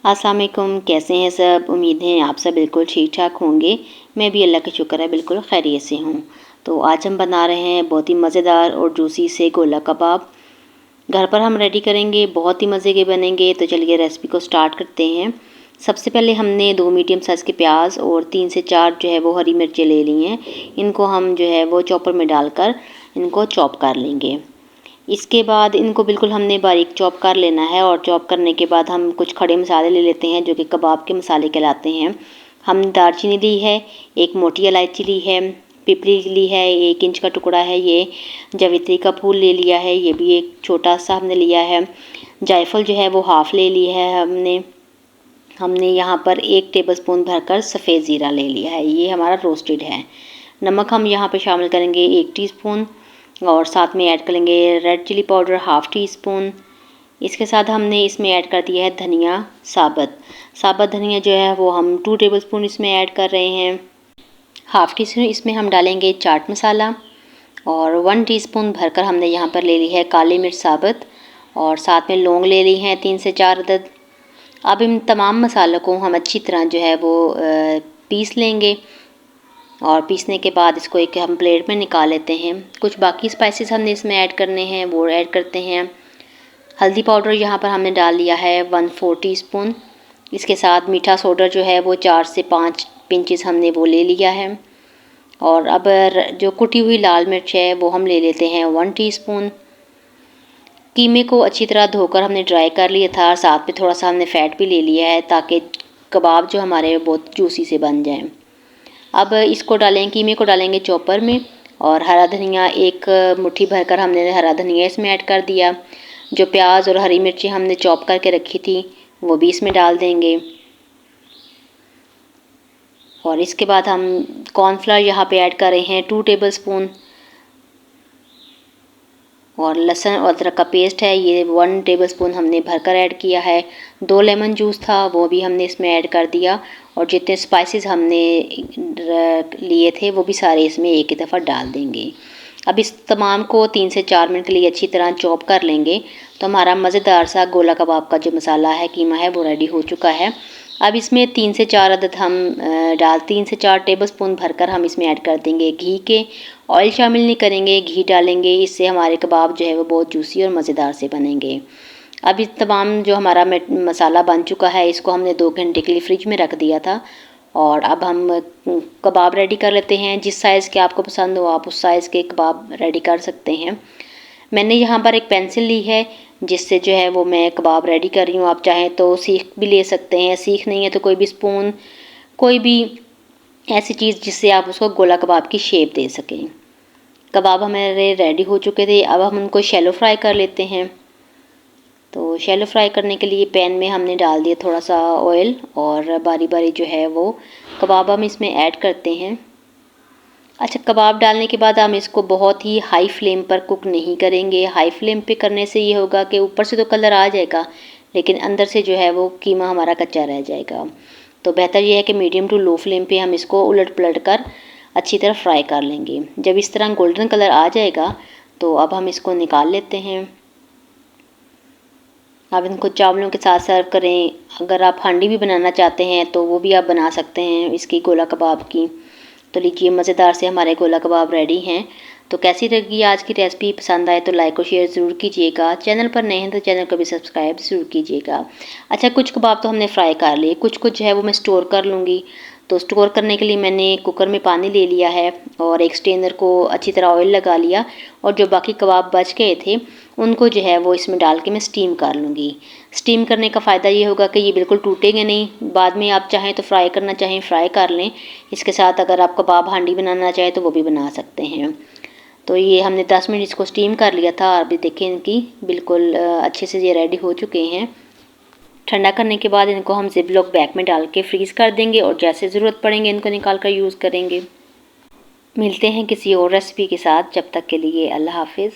अस्सलाम वालेकुम, कैसे हैं सब। उम्मीद है आप सब बिल्कुल ठीक ठाक होंगे। मैं भी अल्लाह का शुक्र है बिल्कुल खैरियत से हूँ। तो आज हम बना रहे हैं बहुत ही मज़ेदार और जूसी से गोला कबाब। घर पर हम रेडी करेंगे, बहुत ही मज़े के बनेंगे। तो चलिए रेसिपी को स्टार्ट करते हैं। सबसे पहले हमने 2 मीडियम साइज़ के प्याज और 3 से 4 जो है वो हरी मिर्चें ले ली हैं। इनको हम जो है वो चॉपर में डालकर इनको चॉप कर लेंगे। इसके बाद इनको बिल्कुल हमने बारीक चॉप कर लेना है और चॉप करने के बाद हम कुछ खड़े मसाले ले लेते हैं जो कि कबाब के मसाले कहलाते हैं। हमने दालचीनी ली है, एक मोटी इलायची ली है, पिपली ली है, 1 इंच का टुकड़ा है ये, जावित्री का फूल ले लिया है, ये भी एक छोटा सा हमने लिया है। जायफल जो है वो हाफ़ ले ली है हमने। हमने यहाँ पर 1 टेबलस्पून भरकर सफ़ेद ज़ीरा ले लिया है, ये हमारा रोस्टेड है। नमक हम यहाँ पे शामिल करेंगे 1 टीस्पून और साथ में ऐड करेंगे red chilli powder half teaspoon. इसके साथ हमने इसमें ऐड कर दिया है धनिया साबुत धनिया जो है वो हम 2 टेबलस्पून इसमें ऐड कर रहे हैं। हाफ़ टी स्पून इसमें हम डालेंगे चाट मसाला और 1 टीस्पून भरकर हमने यहाँ पर ले ली है काली मिर्च साबुत और साथ में लौंग ले ली हैं 3 से 4 अदद। अब इन तमाम मसालों को हम अच्छी तरह जो है वो पीस लेंगे और पीसने के बाद इसको एक हम प्लेट में निकाल लेते हैं। कुछ बाकी स्पाइसेस हमने इसमें ऐड करने हैं, वो ऐड करते हैं। हल्दी पाउडर यहाँ पर हमने डाल लिया है 1/4 टीस्पून। इसके साथ मीठा सोडा जो है वो 4 से 5 पिंचेस हमने वो ले लिया है। और अब जो कुटी हुई लाल मिर्च है वो हम ले लेते हैं 1 टीस्पून। कीमे को अच्छी तरह धोकर हमने ड्राई कर लिया था और साथ में थोड़ा सा हमने फ़ैट भी ले लिया है ताकि कबाब जो हमारे बहुत जूसी से बन जाएं। अब इसको डालेंगे, कीमे को डालेंगे चॉपर में और हरा धनिया 1 मुट्ठी भरकर हमने हरा धनिया इसमें ऐड कर दिया। जो प्याज और हरी मिर्ची हमने चॉप करके रखी थी वो भी इसमें डाल देंगे। और इसके बाद हम कॉर्नफ्लावर यहाँ पे ऐड कर रहे हैं 2 टेबलस्पून और लहसुन और अदरक का पेस्ट है ये 1 टेबलस्पून हमने भरकर ऐड किया है। 2 लेमन जूस था वो भी हमने इसमें ऐड कर दिया और जितने स्पाइसेस हमने लिए थे वो भी सारे इसमें एक ही दफ़ा डाल देंगे। अब इस तमाम को 3 से 4 मिनट के लिए अच्छी तरह चॉप कर लेंगे। तो हमारा मज़ेदार सा गोला कबाब का जो मसाला है कीमा है वो रेडी हो चुका है। अब इसमें 3 से 4 अदद हम 3 से 4 टेबलस्पून भरकर हम इसमें ऐड कर देंगे घी के। ऑयल शामिल नहीं करेंगे, घी डालेंगे, इससे हमारे कबाब जो है वो बहुत जूसी और मज़ेदार से बनेंगे। अब इस तमाम जो हमारा मसाला बन चुका है इसको हमने 2 घंटे के लिए फ्रिज में रख दिया था। और अब हम कबाब रेडी कर लेते हैं। जिस साइज़ के आपको पसंद हो आप उस साइज़ के कबाब रेडी कर सकते हैं। मैंने यहाँ पर एक पेंसिल ली है जिससे जो है वो मैं कबाब रेडी कर रही हूँ। आप चाहें तो सीख भी ले सकते हैं, सीख नहीं है तो कोई भी स्पून, कोई भी ऐसी चीज़ जिससे आप उसको गोला कबाब की शेप दे सकें। कबाब हमारे रेडी हो चुके थे, अब हम उनको शैलो फ्राई कर लेते हैं। तो शैलो फ्राई करने के लिए पैन में हमने डाल दिया थोड़ा सा ऑयल और बारी बारी जो है वो कबाब हम इसमें ऐड करते हैं। अच्छा, कबाब डालने के बाद हम इसको बहुत ही हाई फ्लेम पर कुक नहीं करेंगे। हाई फ्लेम पे करने से ये होगा कि ऊपर से तो कलर आ जाएगा लेकिन अंदर से जो है वो कीमा हमारा कच्चा रह जाएगा। तो बेहतर ये है कि मीडियम टू लो फ्लेम पे हम इसको उलट पलट कर अच्छी तरह फ्राई कर लेंगे। जब इस तरह गोल्डन कलर आ जाएगा तो अब हम इसको निकाल लेते हैं। आप इनको चावलों के साथ सर्व करें। अगर आप हांडी भी बनाना चाहते हैं तो वो भी आप बना सकते हैं इसकी गोला कबाब की। तो लीजिए मज़ेदार से हमारे गोला कबाब रेडी हैं। तो कैसी लगी आज की रेसिपी, पसंद आए तो लाइक और शेयर ज़रूर कीजिएगा। चैनल पर नए हैं तो चैनल को भी सब्सक्राइब ज़रूर कीजिएगा। अच्छा, कुछ कबाब तो हमने फ्राई कर लिए, कुछ कुछ जो है वो मैं स्टोर कर लूँगी। तो स्टोर करने के लिए मैंने कुकर में पानी ले लिया है और एक स्ट्रेनर को अच्छी तरह ऑयल लगा लिया और जो बाकी कबाब बच गए थे उनको जो है वो इसमें डाल के मैं स्टीम कर लूँगी। स्टीम करने का फ़ायदा ये होगा कि ये बिल्कुल टूटेंगे नहीं। बाद में आप चाहें तो फ्राई करना चाहें फ्राई कर लें। इसके साथ अगर आप कबाब हांडी बनाना चाहें तो वो भी बना सकते हैं। तो ये हमने 10 मिनट इसको स्टीम कर लिया था। अभी देखें इनकी बिल्कुल अच्छे से ये रेडी हो चुके हैं। ठंडा करने के बाद इनको हम जिप लॉक बैग में डाल के फ्रीज़ कर देंगे और जैसे ज़रूरत पड़ेंगे इनको निकाल कर यूज़ करेंगे। मिलते हैं किसी और रेसिपी के साथ, जब तक के लिए अल्लाह हाफिज़।